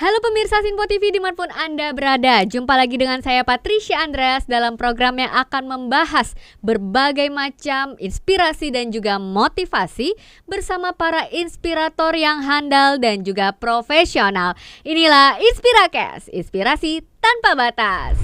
Halo pemirsa Sinpo TV dimanapun Anda berada. Jumpa lagi dengan saya Patricia Andreas dalam program yang akan membahas berbagai macam inspirasi dan juga motivasi bersama para inspirator yang handal dan juga profesional. Inilah Inspiracast, inspirasi tanpa batas.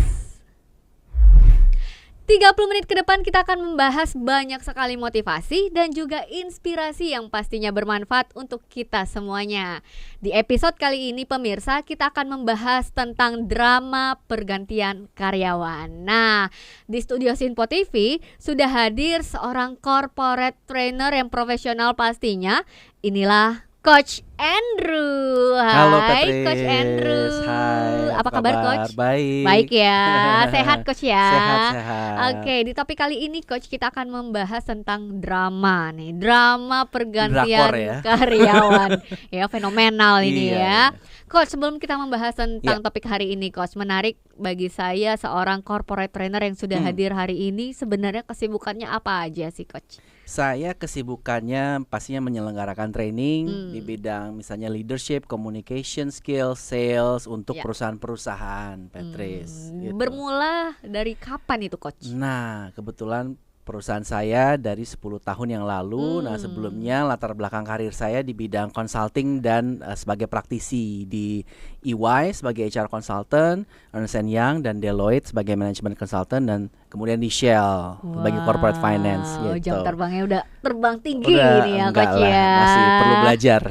30 menit ke depan kita akan membahas banyak sekali motivasi dan juga inspirasi yang pastinya bermanfaat untuk kita semuanya. Di episode kali ini pemirsa, kita akan membahas tentang drama pergantian karyawan. Nah, di studio Sinpo TV sudah hadir seorang corporate trainer yang profesional pastinya. Inilah Coach Andrew. Hai. Halo Patrice. Coach Andrew. Hai. Apa kabar Coach? Baik. Baik ya. Sehat Coach ya. Sehat. Oke, di topik kali ini Coach kita akan membahas tentang drama nih. Drama pergantian Drakor ya. karyawan. Ya, fenomenal ini ya. Iya. Coach, sebelum kita membahas tentang topik hari ini Coach, menarik bagi saya seorang corporate trainer yang sudah hadir hari ini, sebenarnya kesibukannya apa aja sih Coach? Saya kesibukannya pastinya menyelenggarakan training di bidang misalnya leadership, communication skills, sales untuk perusahaan-perusahaan, Patrice. Gitu. Bermula dari kapan itu Coach? Nah, kebetulan perusahaan saya dari 10 tahun yang lalu. Nah, sebelumnya latar belakang karir saya di bidang consulting dan sebagai praktisi di EY sebagai HR consultant, Ernst & Young dan Deloitte sebagai management consultant, dan kemudian di Shell sebagai corporate finance gitu. Jam terbangnya udah terbang tinggi Udah, ini ya enggak Coach lah, ya. masih perlu belajar.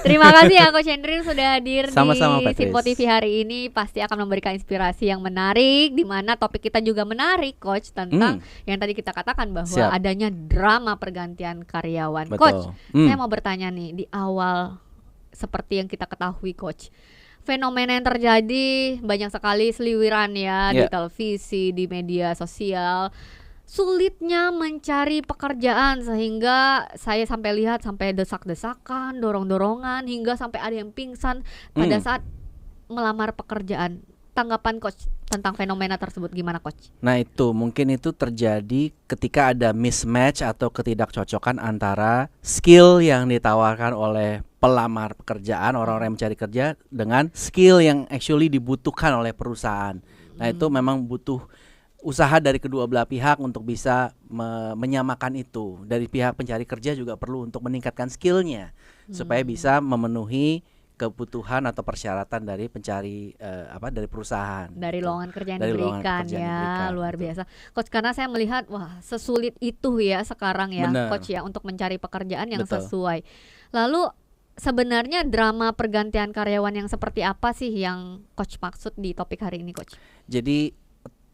Terima kasih ya Coach Andrew sudah hadir Sama-sama, di Patrice. Sinpo TV hari ini. Pasti akan memberikan inspirasi yang menarik, di mana topik kita juga menarik Coach, tentang yang tadi kita katakan bahwa Siap. adanya drama pergantian karyawan. Betul. Coach, saya mau bertanya nih, di awal seperti yang kita ketahui Coach, fenomena yang terjadi banyak sekali seliwiran ya di televisi, di media sosial. Sulitnya mencari pekerjaan sehingga saya sampai lihat sampai desak-desakan, dorong-dorongan, hingga sampai ada yang pingsan pada saat melamar pekerjaan. Tanggapan Coach tentang fenomena tersebut gimana Coach? Nah, itu mungkin itu terjadi ketika ada mismatch atau ketidakcocokan antara skill yang ditawarkan oleh pelamar pekerjaan, orang-orang yang mencari kerja, dengan skill yang actually dibutuhkan oleh perusahaan. Nah, itu memang butuh usaha dari kedua belah pihak untuk bisa menyamakan itu. Dari pihak pencari kerja juga perlu untuk meningkatkan skillnya supaya bisa memenuhi kebutuhan atau persyaratan dari pencari dari perusahaan, dari lowongan kerja yang dari diberikan ya, luar biasa Coach, karena saya melihat wah sesulit itu ya sekarang ya. Bener. Coach ya, untuk mencari pekerjaan yang sesuai. Lalu sebenarnya drama pergantian karyawan yang seperti apa sih yang Coach maksud di topik hari ini Coach? Jadi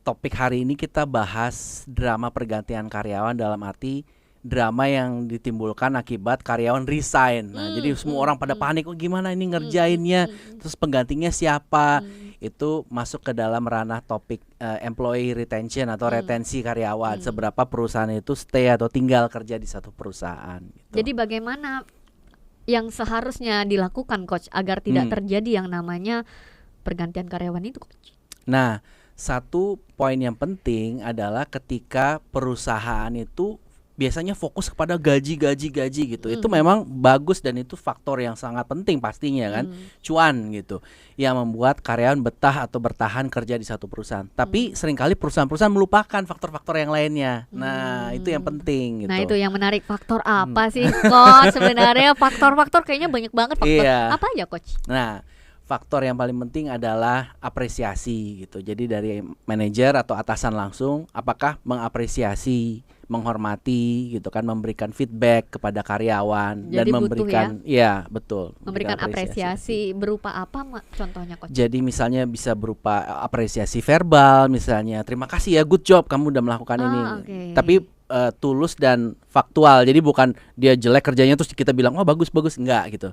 topik hari ini kita bahas drama pergantian karyawan dalam arti drama yang ditimbulkan akibat karyawan resign. Nah, jadi semua orang pada panik, oh gimana ini ngerjainnya, terus penggantinya siapa. Itu masuk ke dalam ranah topik employee retention atau retensi karyawan. Seberapa perusahaan itu stay atau tinggal kerja di satu perusahaan gitu. Jadi bagaimana yang seharusnya dilakukan Coach agar tidak terjadi yang namanya pergantian karyawan itu Coach? Nah, satu poin yang penting adalah ketika perusahaan itu biasanya fokus kepada gaji gitu. Itu memang bagus dan itu faktor yang sangat penting pastinya kan, cuan gitu, yang membuat karyawan betah atau bertahan kerja di satu perusahaan. Tapi seringkali perusahaan-perusahaan melupakan faktor-faktor yang lainnya. Nah, itu yang penting gitu. Nah, itu yang menarik. Faktor apa sih Coach? Sebenarnya faktor-faktor kayaknya banyak banget faktor. Apa aja Coach? Nah, faktor yang paling penting adalah apresiasi gitu. Jadi dari manajer atau atasan langsung apakah mengapresiasi, menghormati gitu kan, memberikan feedback kepada karyawan. Jadi dan memberikan memberikan apresiasi berupa apa contohnya Coach? Jadi misalnya bisa berupa apresiasi verbal, misalnya terima kasih ya, good job kamu udah melakukan ini. Tapi tulus dan faktual. Jadi bukan dia jelek kerjanya terus kita bilang oh bagus enggak gitu.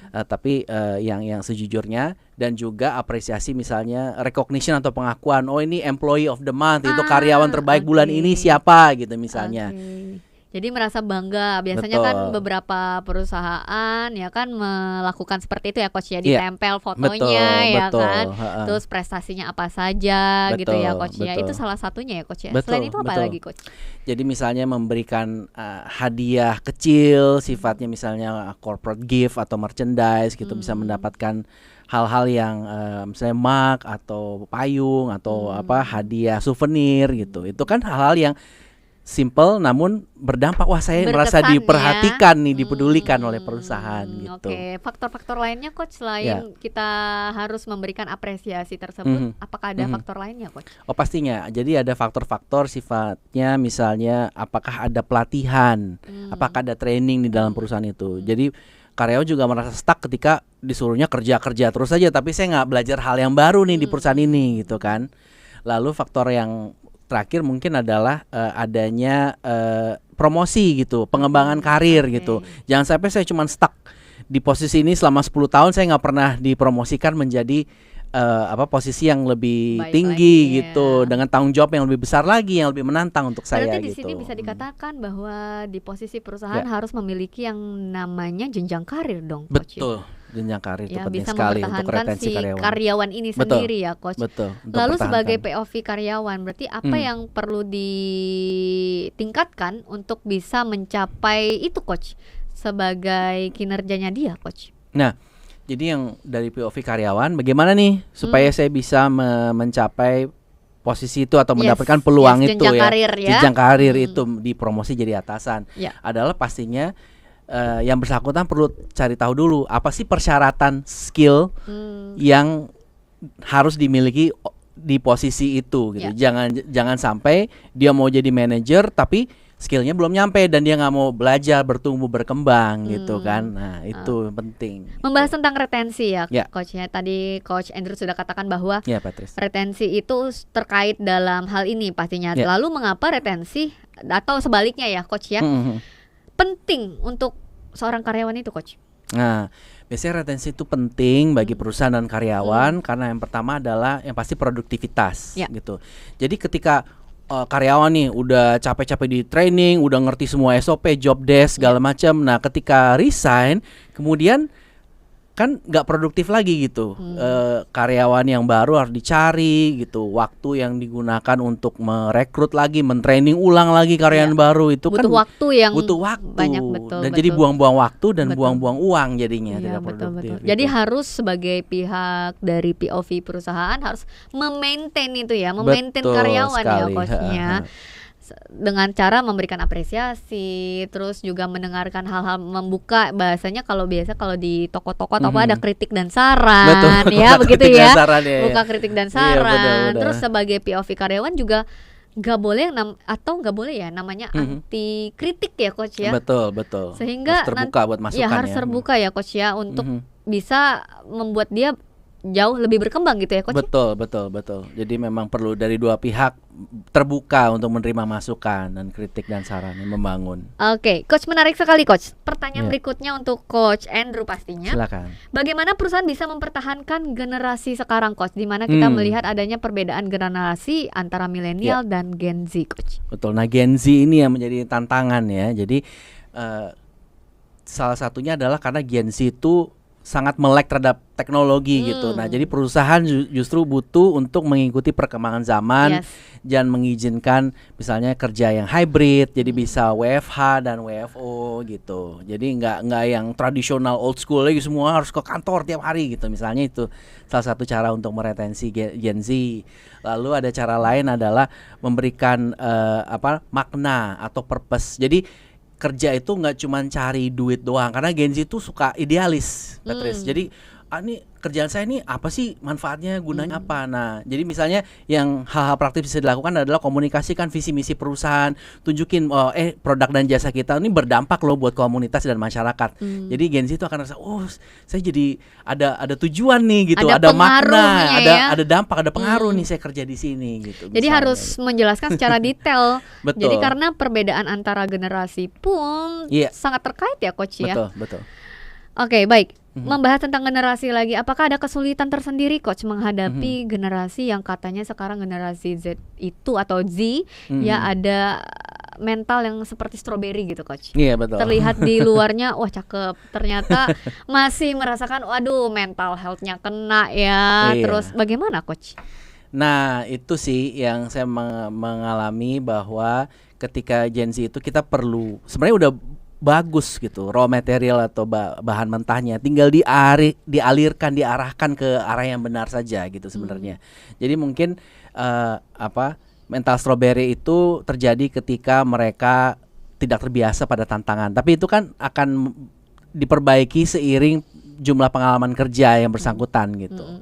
Tapi yang sejujurnya, dan juga apresiasi misalnya recognition atau pengakuan, oh ini employee of the month, itu karyawan terbaik bulan ini siapa gitu misalnya. Jadi merasa bangga. Biasanya kan beberapa perusahaan ya kan melakukan seperti itu ya coach ya, ditempel fotonya ya kan. Terus prestasinya apa saja gitu ya coach ya. Itu salah satunya ya coach ya. Selain itu apa lagi coach? Jadi misalnya memberikan hadiah kecil, sifatnya misalnya corporate gift atau merchandise gitu, bisa mendapatkan hal-hal yang misalnya mug atau payung atau hadiah souvenir gitu. Itu kan hal-hal yang simple namun berdampak. Wah, saya merasa diperhatikan nih, dipedulikan oleh perusahaan gitu. Oke, faktor-faktor lainnya coach selain kita harus memberikan apresiasi tersebut, apakah ada faktor lainnya coach? Oh, pastinya. Jadi ada faktor-faktor sifatnya misalnya apakah ada pelatihan, apakah ada training di dalam perusahaan itu. Jadi karyawan juga merasa stuck ketika disuruhnya kerja terus aja, tapi saya nggak belajar hal yang baru nih di perusahaan ini gitu kan. Lalu faktor yang terakhir mungkin adalah adanya promosi gitu, pengembangan karir gitu. Jangan sampai saya cuma stuck di posisi ini selama 10 tahun, saya nggak pernah dipromosikan menjadi posisi yang lebih tinggi gitu, dengan tanggung jawab yang lebih besar lagi, yang lebih menantang untuk saya. Berarti di gitu. sini bisa dikatakan bahwa di posisi perusahaan harus memiliki yang namanya jenjang karir dong, coach. Betul. Jenjang karir itu penting bisa sekali untuk retensi si karyawan ini sendiri ya coach. Betul. Lalu sebagai POV karyawan, berarti apa yang perlu ditingkatkan untuk bisa mencapai itu coach, sebagai kinerjanya dia coach? Nah, jadi yang dari POV karyawan, bagaimana nih supaya saya bisa mencapai posisi itu atau mendapatkan peluang itu jenjang karir ya. Jenjang karir itu dipromosi jadi atasan. Adalah pastinya yang bersangkutan perlu cari tahu dulu apa sih persyaratan skill yang harus dimiliki di posisi itu gitu. Jangan sampai dia mau jadi manajer tapi skillnya belum nyampe dan dia nggak mau belajar, bertumbuh, berkembang gitu kan. Nah, itu penting. Membahas tentang retensi ya coach ya. Tadi coach Andrew sudah katakan bahwa retensi itu terkait dalam hal ini pastinya. Lalu mengapa retensi atau sebaliknya ya coach ya? Penting untuk seorang karyawan itu coach? Nah, biasanya retensi itu penting bagi perusahaan dan karyawan karena yang pertama adalah yang pasti produktivitas gitu. Jadi ketika karyawan nih udah capek-capek di training, udah ngerti semua SOP, job desk segala macam. Nah, ketika resign kemudian kan nggak produktif lagi gitu. Karyawan yang baru harus dicari gitu, waktu yang digunakan untuk merekrut lagi, mentraining ulang lagi karyawan baru itu butuh kan waktu yang banyak, betul, dan jadi buang-buang waktu dan buang-buang uang jadinya, tidak produktif. Gitu. Jadi harus sebagai pihak dari POV perusahaan harus memaintain itu ya, memaintain karyawan ya coachnya. Dengan cara memberikan apresiasi, terus juga mendengarkan hal-hal, membuka bahasanya kalau biasa kalau di toko-toko atau apa ada kritik dan saran ya begitu ya, buka kritik dan saran. Terus sebagai POV karyawan juga nggak boleh nggak boleh ya namanya anti kritik ya coach ya. Betul. Sehingga harus terbuka buat masukan harus terbuka ya coach ya untuk bisa membuat dia jauh lebih berkembang gitu ya coach. Betul. Jadi memang perlu dari dua pihak terbuka untuk menerima masukan dan kritik dan saran yang membangun. Oke, coach, menarik sekali coach. Pertanyaan berikutnya untuk coach Andrew pastinya. Silakan. Bagaimana perusahaan bisa mempertahankan generasi sekarang coach, di mana kita melihat adanya perbedaan generasi antara milenial dan Gen Z coach? Betul. Nah, Gen Z ini yang menjadi tantangan ya. Jadi salah satunya adalah karena Gen Z itu sangat melek terhadap teknologi gitu. Nah, jadi perusahaan justru butuh untuk mengikuti perkembangan zaman dan mengizinkan misalnya kerja yang hybrid, jadi bisa WFH dan WFO gitu. Jadi nggak yang tradisional old school lagi semua harus ke kantor tiap hari gitu. Misalnya itu salah satu cara untuk meretensi Gen Z. Lalu ada cara lain adalah memberikan makna atau purpose. Jadi kerja itu nggak cuma cari duit doang, karena Gen Z itu suka idealis, Patrice. Jadi ini kerjaan saya ini apa sih manfaatnya, gunanya apa? Nah, jadi misalnya yang hal-hal praktis bisa dilakukan adalah komunikasikan visi misi perusahaan, tunjukin produk dan jasa kita ini berdampak loh buat komunitas dan masyarakat. Jadi Gen Z itu akan rasa, saya jadi ada tujuan nih gitu, ada makna, ada dampak, ada pengaruh nih saya kerja di sini gitu. Jadi harus menjelaskan secara detail. Jadi karena perbedaan antara generasi pun sangat terkait ya coach ya. Betul. Oke, baik. Membahas tentang generasi lagi, apakah ada kesulitan tersendiri coach menghadapi generasi yang katanya sekarang generasi Z itu atau Z ya ada mental yang seperti stroberi gitu coach. Iya betul. Terlihat di luarnya wah cakep, ternyata masih merasakan waduh mental health-nya kena ya. Iya. Terus bagaimana coach? Nah itu sih yang saya mengalami bahwa ketika Gen Z itu kita perlu sebenarnya udah bagus gitu raw material atau bahan mentahnya, tinggal dialirkan, diarahkan ke arah yang benar saja gitu sebenarnya. Jadi mungkin mental strawberry itu terjadi ketika mereka tidak terbiasa pada tantangan, tapi itu kan akan diperbaiki seiring jumlah pengalaman kerja yang bersangkutan gitu.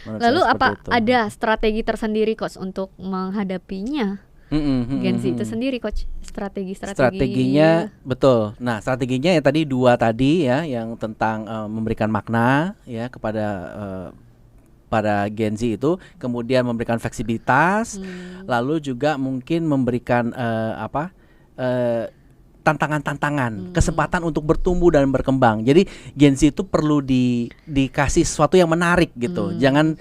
Lalu apa ada strategi tersendiri coach untuk menghadapinya? Gen Z itu sendiri coach, strateginya betul. Nah strateginya ya tadi dua tadi ya, yang tentang memberikan makna ya kepada pada Gen Z itu, kemudian memberikan fleksibilitas, lalu juga mungkin memberikan tantangan-tantangan, kesempatan untuk bertumbuh dan berkembang. Jadi Gen Z itu perlu dikasih sesuatu yang menarik gitu. Jangan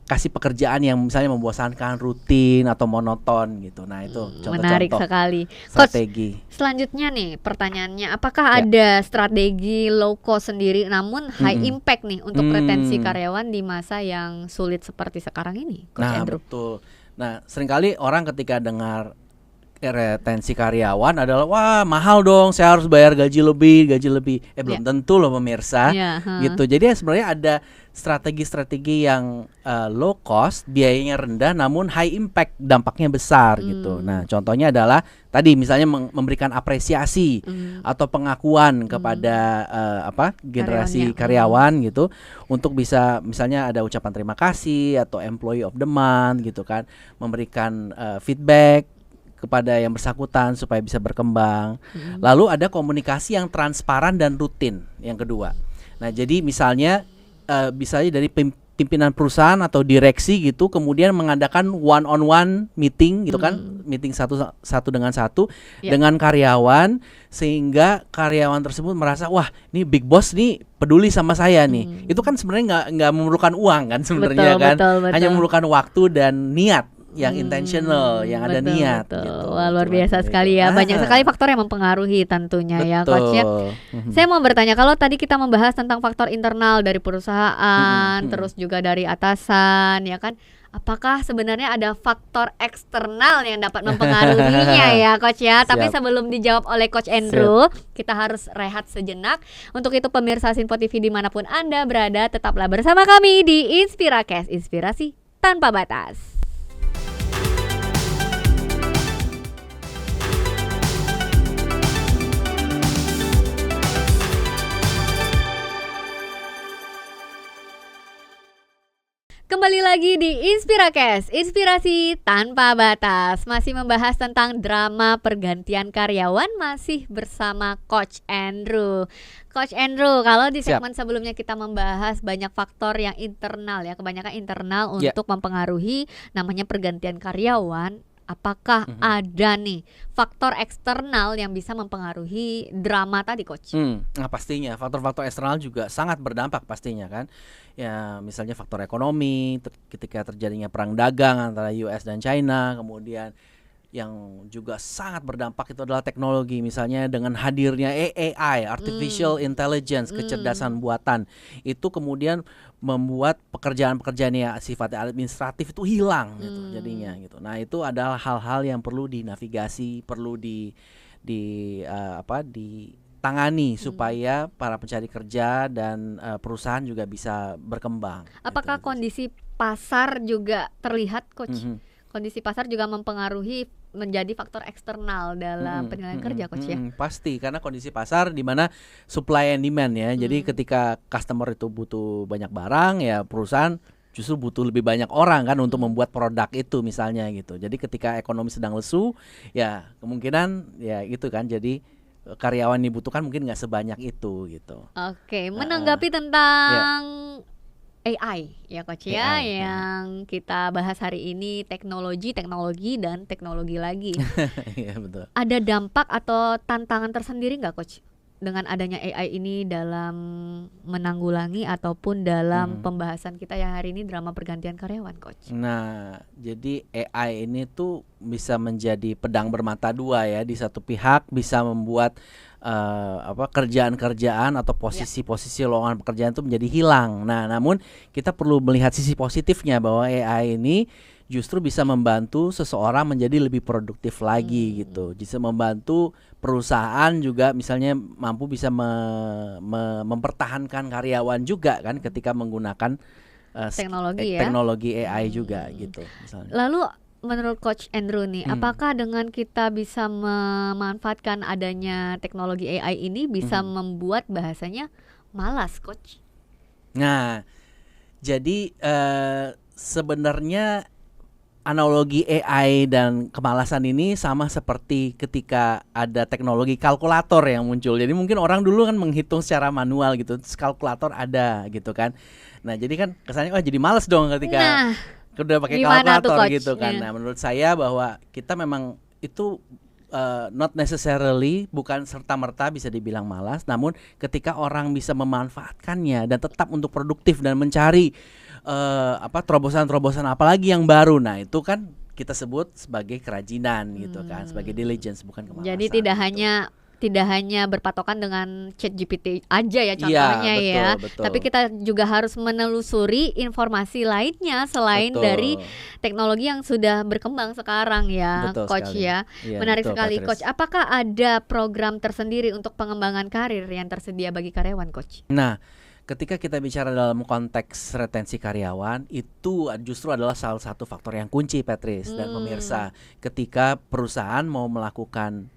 kasih pekerjaan yang misalnya membosankan, rutin atau monoton gitu. Nah itu contoh-contoh menarik sekali. Strategi. Coach, selanjutnya nih pertanyaannya, apakah ada strategi low cost sendiri namun high impact nih untuk retensi karyawan di masa yang sulit seperti sekarang ini, Coach Andrew? Betul. Nah seringkali orang ketika dengar retensi karyawan adalah wah mahal dong, saya harus bayar gaji lebih. Belum tentu loh pemirsa, gitu. Jadi sebenarnya ada strategi-strategi yang low cost, biayanya rendah, namun high impact, dampaknya besar gitu. Nah contohnya adalah tadi misalnya memberikan apresiasi atau pengakuan kepada generasi karyawan gitu, untuk bisa misalnya ada ucapan terima kasih atau employee of the month gitu kan, memberikan feedback kepada yang bersangkutan supaya bisa berkembang. Lalu ada komunikasi yang transparan dan rutin yang kedua. Nah jadi misalnya bisa dari pimpinan perusahaan atau direksi gitu, kemudian mengadakan one on one meeting gitu kan, meeting satu dengan satu dengan karyawan, sehingga karyawan tersebut merasa wah ini big boss nih peduli sama saya nih. Itu kan sebenarnya nggak memerlukan uang kan sebenarnya, betul. Hanya memerlukan waktu dan niat yang intentional, yang ada niat. Gitu. Wah, luar biasa sekali ya. Banyak sekali faktor yang mempengaruhi tentunya ya coach ya. Saya mau bertanya, kalau tadi kita membahas tentang faktor internal dari perusahaan, terus juga dari atasan ya kan, apakah sebenarnya ada faktor eksternal yang dapat mempengaruhinya ya coach ya? Tapi sebelum dijawab oleh Coach Andrew, kita harus rehat sejenak. Untuk itu pemirsa Sinpo TV dimanapun Anda berada, tetaplah bersama kami di Inspiracast, inspirasi tanpa batas. Kembali lagi di Inspiracast, inspirasi tanpa batas. Masih membahas tentang drama pergantian karyawan, masih bersama Coach Andrew. Coach Andrew, kalau di segmen sebelumnya kita membahas banyak faktor yang internal ya, kebanyakan internal untuk mempengaruhi namanya pergantian karyawan. Apakah ada nih faktor eksternal yang bisa mempengaruhi drama tadi coach? Nah pastinya faktor-faktor eksternal juga sangat berdampak pastinya kan. Ya misalnya faktor ekonomi, ketika terjadinya perang dagang antara US dan China, kemudian yang juga sangat berdampak itu adalah teknologi, misalnya dengan hadirnya AI, artificial intelligence, kecerdasan buatan, itu kemudian membuat pekerjaan-pekerjaan yang sifatnya administratif itu hilang gitu jadinya gitu. Nah itu adalah hal-hal yang perlu dinavigasi, perlu ditangani supaya para pencari kerja dan perusahaan juga bisa berkembang. Apakah gitu. Kondisi pasar juga terlihat coach? Kondisi pasar juga mempengaruhi, menjadi faktor eksternal dalam penilaian kerja coach ya? Pasti, karena kondisi pasar di mana supply and demand ya. Jadi ketika customer itu butuh banyak barang ya, perusahaan justru butuh lebih banyak orang kan untuk membuat produk itu misalnya gitu. Jadi ketika ekonomi sedang lesu ya kemungkinan ya itu kan, jadi karyawan dibutuhkan mungkin nggak sebanyak itu gitu. Oke, menanggapi tentang AI ya coach ya, yang kita bahas hari ini, teknologi dan teknologi lagi. Iya betul. Ada dampak atau tantangan tersendiri nggak coach dengan adanya AI ini dalam menanggulangi ataupun dalam pembahasan kita yang hari ini drama pergantian karyawan, Coach? Nah, jadi AI ini tuh bisa menjadi pedang bermata dua ya. Di satu pihak bisa membuat kerjaan-kerjaan atau posisi-posisi lowongan pekerjaan itu menjadi hilang. Nah, namun kita perlu melihat sisi positifnya bahwa AI ini justru bisa membantu seseorang menjadi lebih produktif lagi gitu. Bisa membantu perusahaan juga misalnya mampu bisa mempertahankan karyawan juga kan ketika menggunakan teknologi AI juga gitu misalnya. Lalu menurut Coach Andrew nih, apakah dengan kita bisa memanfaatkan adanya teknologi AI ini bisa membuat bahasanya malas, Coach? Nah, jadi sebenarnya analogi AI dan kemalasan ini sama seperti ketika ada teknologi kalkulator yang muncul. Jadi mungkin orang dulu kan menghitung secara manual gitu, terus kalkulator ada gitu kan. Nah, jadi kan kesannya jadi malas dong ketika udah pakai kalkulator gitu kan. Nah, menurut saya bahwa kita memang itu not necessarily, bukan serta-merta bisa dibilang malas, namun ketika orang bisa memanfaatkannya dan tetap untuk produktif dan mencari terobosan-terobosan apalagi yang baru, nah itu kan kita sebut sebagai kerajinan gitu kan, sebagai diligence, bukan kemalasan. Jadi tidak hanya berpatokan dengan ChatGPT aja ya contohnya, betul. Tapi kita juga harus menelusuri informasi lainnya selain dari teknologi yang sudah berkembang sekarang ya, betul Coach sekali. Menarik betul, sekali, Patrice. Coach. Apakah ada program tersendiri untuk pengembangan karir yang tersedia bagi karyawan, Coach? Nah, ketika kita bicara dalam konteks retensi karyawan, itu justru adalah salah satu faktor yang kunci, Patrice dan pemirsa. Ketika perusahaan mau melakukan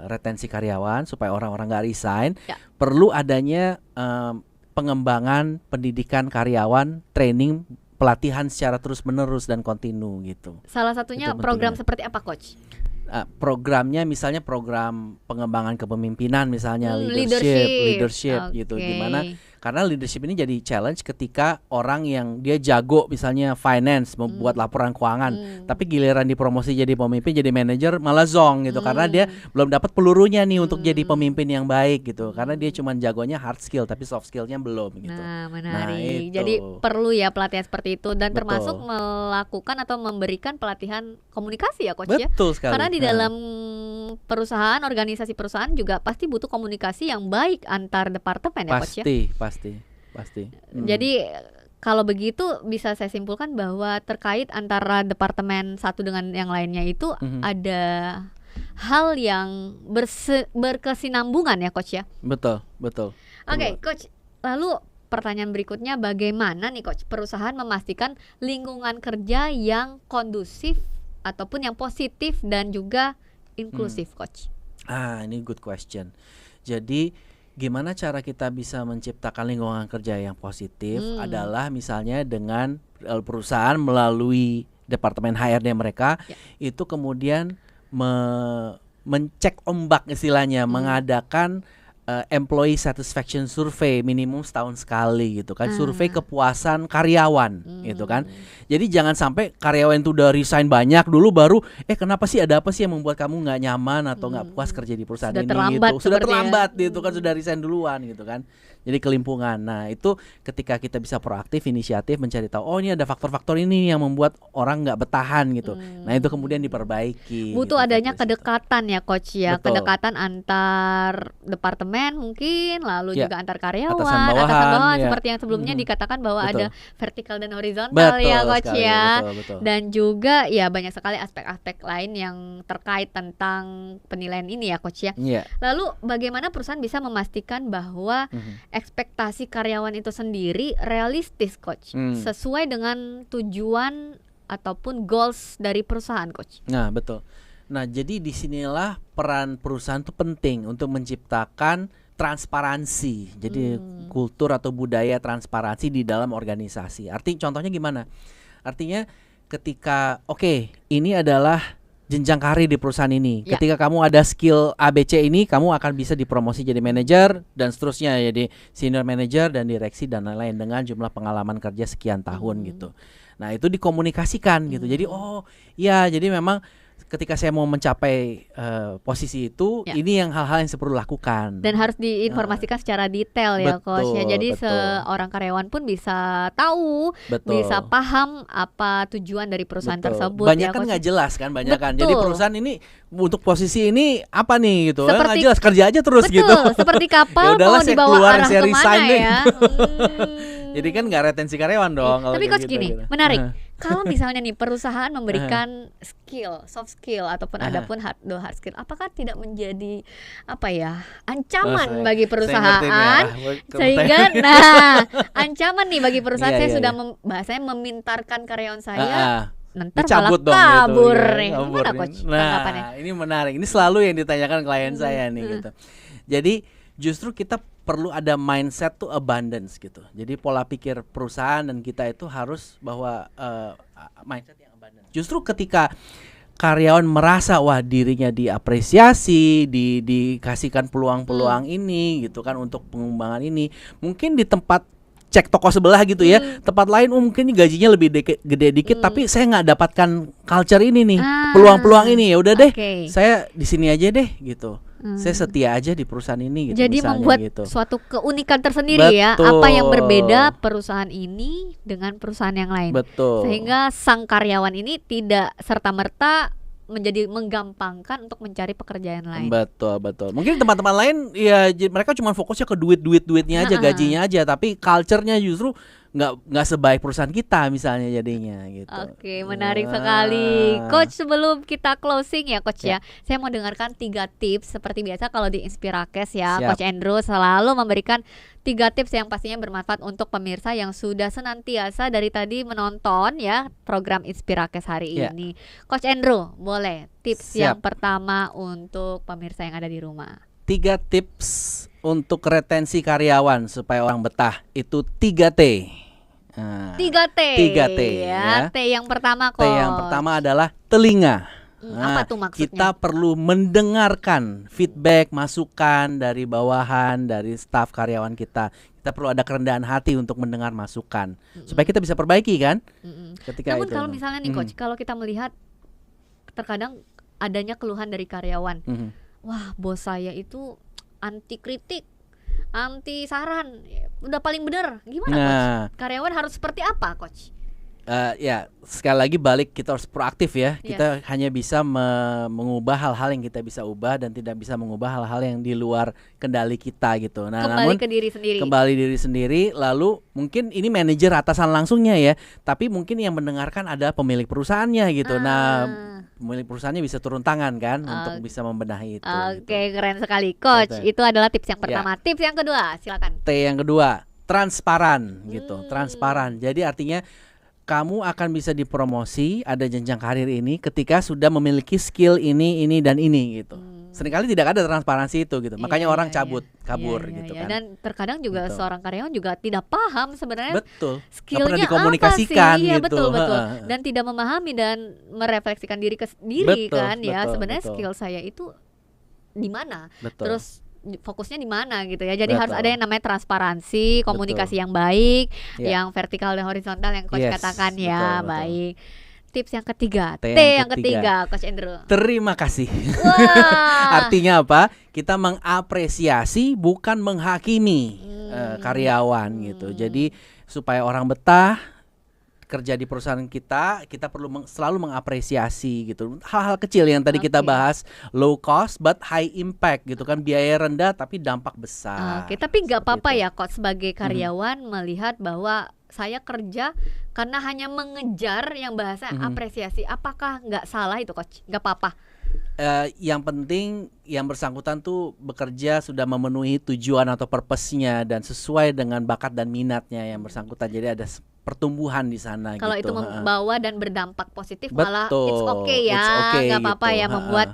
retensi karyawan supaya orang-orang nggak resign, perlu adanya pengembangan pendidikan karyawan, training, pelatihan secara terus-menerus dan kontinu gitu. Salah satunya program seperti apa, Coach? Programnya misalnya program pengembangan kepemimpinan misalnya leadership gitu, gimana karena leadership ini jadi challenge ketika orang yang dia jago misalnya finance membuat laporan keuangan, tapi giliran dipromosi jadi pemimpin, jadi manajer malah zong gitu karena dia belum dapat pelurunya nih untuk jadi pemimpin yang baik gitu, karena dia cuma jagonya hard skill tapi soft skillnya belum gitu. Nah, menarik. Jadi perlu ya pelatihan seperti itu dan termasuk melakukan atau memberikan pelatihan komunikasi ya, Coach. Betul sekali. Karena di dalam perusahaan, organisasi perusahaan juga pasti butuh komunikasi yang baik antar departemen ya, Coach ya. Pasti. Jadi kalau begitu bisa saya simpulkan bahwa terkait antara departemen satu dengan yang lainnya itu ada hal yang berkesinambungan ya, Coach ya. Betul. Oke, Coach. Lalu pertanyaan berikutnya, bagaimana nih Coach perusahaan memastikan lingkungan kerja yang kondusif ataupun yang positif dan juga inklusif, Coach? Ini good question. Jadi gimana cara kita bisa menciptakan lingkungan kerja yang positif adalah misalnya dengan perusahaan melalui departemen HRD mereka itu kemudian mencek ombak istilahnya, mengadakan employee satisfaction survey minimum setahun sekali gitu kan, survei kepuasan karyawan gitu kan. Jadi jangan sampai karyawan itu udah resign banyak dulu baru kenapa sih, ada apa sih yang membuat kamu nggak nyaman atau nggak puas kerja di perusahaan ini gitu. Sudah terlambat gitu kan, sudah resign duluan gitu kan. Jadi kelimpungan. Nah, itu ketika kita bisa proaktif, inisiatif mencari tahu, ini ada faktor-faktor ini yang membuat orang nggak bertahan gitu. Nah, itu kemudian diperbaiki. Butuh gitu, adanya kedekatan ya, Coach ya. Betul. Kedekatan antar departemen mungkin, lalu juga antar karyawan, atasan bawahan seperti yang sebelumnya dikatakan bahwa ada vertikal dan horizontal ya, Coach sekali, ya. Betul. Dan juga ya banyak sekali aspek-aspek lain yang terkait tentang penilaian ini ya, Coach ya. Lalu bagaimana perusahaan bisa memastikan bahwa ekspektasi karyawan itu sendiri realistis, Coach, sesuai dengan tujuan ataupun goals dari perusahaan, Coach? Nah, betul. Nah, jadi disinilah peran perusahaan itu penting untuk menciptakan transparansi. Jadi kultur atau budaya transparansi di dalam organisasi. Contohnya gimana? Artinya ketika ini adalah jenjang karir di perusahaan ini. Ketika kamu ada skill ABC ini, kamu akan bisa dipromosi jadi manajer dan seterusnya, jadi senior manager dan direksi dan lain-lain dengan jumlah pengalaman kerja sekian tahun gitu. Nah, itu dikomunikasikan gitu. Jadi jadi memang ketika saya mau mencapai posisi itu, ini yang hal-hal yang saya perlu lakukan. Dan harus diinformasikan secara detail ya Coach ya. Jadi seorang karyawan pun bisa tahu, bisa paham apa tujuan dari perusahaan tersebut. Banyak kan nggak jelas kan, banyak kan. Jadi perusahaan ini untuk posisi ini apa nih gitu, nggak jelas, kerja aja terus gitu. Seperti kapal mau dibawa arah kemana ya. Jadi kan nggak retensi karyawan dong. Tapi Coach gini, menarik. Kalau misalnya nih perusahaan memberikan skill, soft skill ataupun ada pun hard skill, apakah tidak menjadi ancaman bagi perusahaan? Sehingga ancaman nih bagi perusahaan, saya sudah bahasanya memintarkan karyawan saya. Nanti malah kabur nih. Gimana Coach? Nah, ini menarik. Ini selalu yang ditanyakan klien saya nih gitu. Jadi justru kita perlu ada mindset to abundance gitu. Jadi pola pikir perusahaan dan kita itu harus bahwa mindset yang abundance. Justru ketika karyawan merasa wah dirinya diapresiasi, dikasihkan peluang-peluang ini gitu kan untuk pengembangan ini, mungkin di tempat cek toko sebelah gitu ya, tempat lain mungkin gajinya lebih gede dikit, tapi saya nggak dapatkan culture ini nih, peluang-peluang ini, ya udah deh, saya di sini aja deh gitu. Saya setia aja di perusahaan ini gitu. Jadi membuat suatu keunikan tersendiri. Betul. Ya, apa yang berbeda perusahaan ini dengan perusahaan yang lain. Betul. Sehingga sang karyawan ini tidak serta-merta menjadi menggampangkan untuk mencari pekerjaan lain. Betul. Mungkin teman-teman lain ya mereka cuma fokusnya ke duitnya aja, gajinya aja, tapi culture-nya justru nggak sebaik perusahaan kita misalnya jadinya gitu. Oke, menarik sekali, Coach. Sebelum kita closing ya Coach ya, saya mau dengarkan 3 tips seperti biasa kalau di Inspirakes ya. Coach Andrew selalu memberikan 3 tips yang pastinya bermanfaat untuk pemirsa yang sudah senantiasa dari tadi menonton ya program Inspirakes hari ini. Coach Andrew, boleh tips yang pertama untuk pemirsa yang ada di rumah. 3 tips untuk retensi karyawan supaya orang betah itu 3T. 3T ya. T yang pertama Coach. T yang pertama adalah telinga. Apa tuh maksudnya? Kita perlu mendengarkan feedback, masukan dari bawahan, dari staf karyawan kita. Kita perlu ada kerendahan hati untuk mendengar masukan supaya kita bisa perbaiki kan. Namun kalau misalnya nih Coach, kalau kita melihat terkadang adanya keluhan dari karyawan, wah bos saya itu anti kritik, anti saran, udah paling bener. Gimana Coach? Karyawan harus seperti apa Coach? Ya sekali lagi balik, kita harus proaktif ya. Kita hanya bisa mengubah hal-hal yang kita bisa ubah dan tidak bisa mengubah hal-hal yang di luar kendali kita gitu. Nah, kembali ke diri sendiri. Kembali diri sendiri. Lalu mungkin ini manajer atasan langsungnya ya, tapi mungkin yang mendengarkan ada pemilik perusahaannya gitu. Nah, pemilik perusahaannya bisa turun tangan kan untuk bisa membenahi itu. Oke, keren sekali Coach. Itu adalah tips yang pertama. Tips yang kedua, silakan. T yang kedua, transparan gitu. Transparan. Jadi artinya kamu akan bisa dipromosi, ada jenjang karir ini ketika sudah memiliki skill ini dan ini gitu. Seringkali tidak ada transparansi itu gitu. Makanya orang kabur gitu kan. Dan terkadang juga seorang karyawan juga tidak paham sebenarnya skillnya skillnya dikomunikasikan apa sih. gitu. Betul. Dan tidak memahami dan merefleksikan diri ke diri kan ya. Sebenarnya skill saya itu di mana? Terus fokusnya di mana gitu ya. Jadi harus ada yang namanya transparansi, komunikasi yang baik, yang vertikal dan horizontal yang Coach katakan ya, baik. Tips yang ketiga, T yang ketiga Coach Andrew. Terima kasih. Artinya apa? Kita mengapresiasi bukan menghakimi karyawan gitu. Jadi supaya orang betah kerja di perusahaan kita perlu selalu mengapresiasi gitu. Hal-hal kecil yang tadi kita bahas, low cost but high impact gitu kan, biaya rendah tapi dampak besar. Tapi nggak apa-apa ya Coach sebagai karyawan melihat bahwa saya kerja karena hanya mengejar yang bahasa apresiasi. Apakah nggak salah itu Coach? Nggak apa-apa. Yang penting yang bersangkutan tuh bekerja sudah memenuhi tujuan atau purpose-nya dan sesuai dengan bakat dan minatnya yang bersangkutan. Jadi ada pertumbuhan di sana. Kalau gitu. itu membawa dan berdampak positif, malah it's okay ya, nggak apa-apa gitu. Ya membuat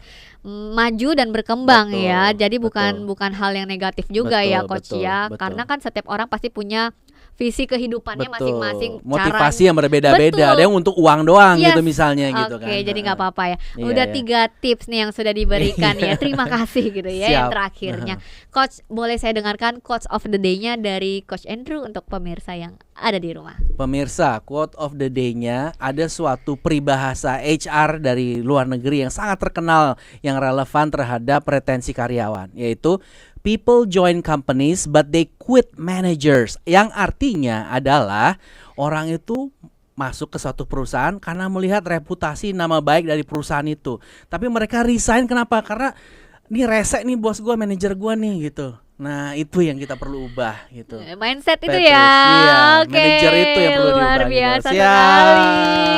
maju dan berkembang ya. Jadi bukan hal yang negatif juga ya Coach ya. Karena kan setiap orang pasti punya visi kehidupannya masing-masing, motivasi yang berbeda-beda. Ada yang untuk uang doang gitu misalnya gitu kan. Oke, jadi nggak apa-apa ya. Udah 3 tips nih yang sudah diberikan ya. Terima kasih gitu ya. Yang terakhirnya, Coach, boleh saya dengarkan quotes of the day-nya dari Coach Andrew untuk pemirsa yang ada di rumah. Pemirsa, quote of the day-nya ada suatu peribahasa HR dari luar negeri yang sangat terkenal yang relevan terhadap retensi karyawan, yaitu people join companies but they quit managers. Yang artinya adalah orang itu masuk ke suatu perusahaan karena melihat reputasi nama baik dari perusahaan itu. Tapi mereka resign kenapa? Karena ini rese nih bos gue, manajer gue nih gitu. Nah itu yang kita perlu ubah gitu. Mindset itu Patrice, ya. Iya, Oke, manajer itu yang perlu diubah. luar biasa gitu. sekali.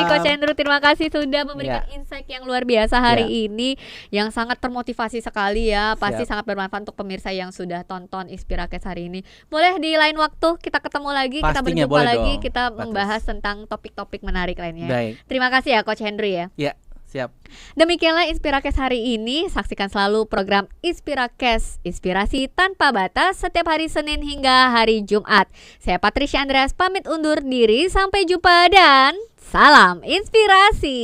Coach Andrew, terima kasih sudah memberikan insight yang luar biasa hari ini, yang sangat termotivasi sekali ya. Pasti sangat bermanfaat untuk pemirsa yang sudah tonton Inspirakes hari ini. Boleh di lain waktu kita ketemu lagi, kita berjumpa lagi, kita membahas tentang topik-topik menarik lainnya. Baik. Terima kasih ya Coach Andrew ya. Ya. Siap. Demikianlah Inspirakes hari ini. Saksikan selalu program Inspirakes, inspirasi tanpa batas, setiap hari Senin hingga hari Jumat. Saya Patricia Andreas pamit undur diri. Sampai jumpa dan salam inspirasi.